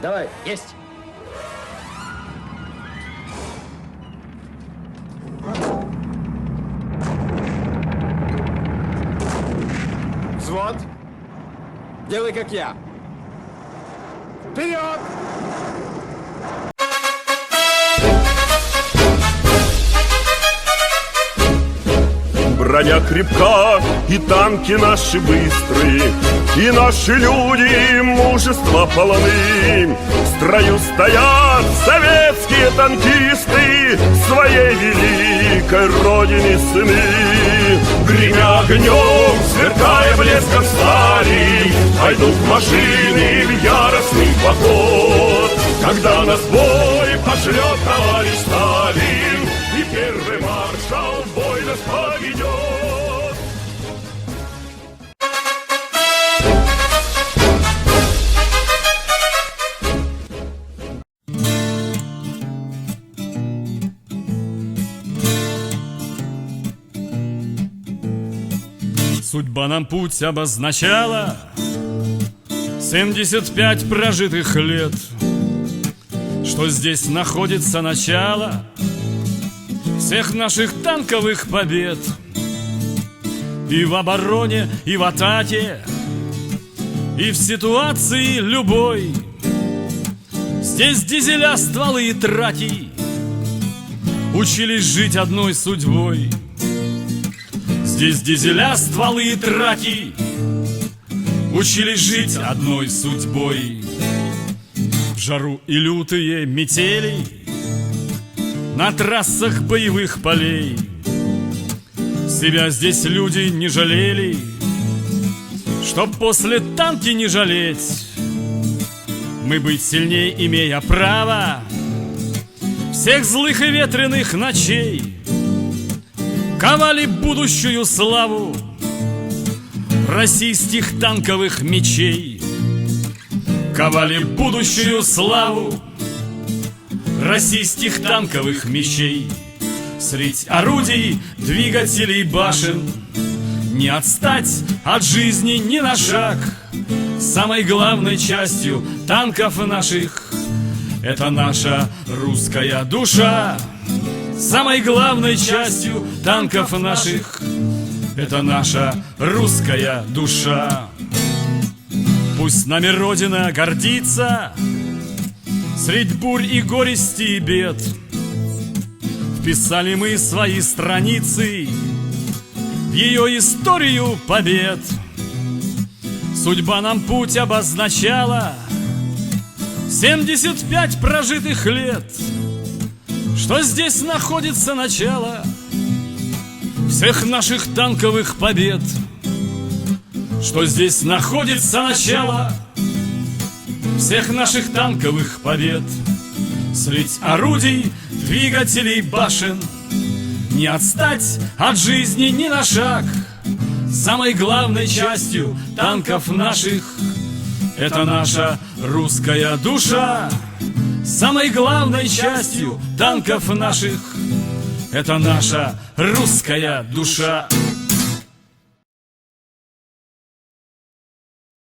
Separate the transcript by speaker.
Speaker 1: Давай.
Speaker 2: Есть.
Speaker 1: Взвод. Делай, как я. Вперед!
Speaker 3: Броня крепка, и танки наши быстрые, и наши люди мужества полны. В строю стоят советские танкисты, своей великой родине сыны. Гремя огнем, сверкая блеском стали, пойдут машины в яростный поход. Когда нас в бой пошлет товарищ Сталин, и первый маршал в бой нас поведет.
Speaker 4: Судьба нам путь обозначала, 75 прожитых лет, что здесь находится начало всех наших танковых побед. И в обороне, и в атаке, и в ситуации любой. Здесь дизеля, стволы и траки учились жить одной судьбой. Здесь дизеля, стволы и траки учились жить одной судьбой. В жару и лютые метели на трассах боевых полей себя здесь люди не жалели, чтоб после танки не жалеть. Мы быть сильней, имея право всех злых и ветреных ночей, ковали будущую славу российских танковых мечей. Ковали будущую славу российских танковых мечей. Средь орудий, двигателей, башен не отстать от жизни ни на шаг. Самой главной частью танков наших это наша русская душа. Самой главной частью танков наших это наша русская душа. Пусть нами Родина гордится средь бурь и горести и бед. Вписали мы свои страницы в ее историю побед. Судьба нам путь обозначала, 75 прожитых лет, что здесь находится начало всех наших танковых побед. Что здесь находится начало всех наших танковых побед. Средь орудий, двигателей, башен не отстать от жизни ни на шаг. Самой главной частью танков наших это наша русская душа. Самой главной частью танков наших это наша русская душа.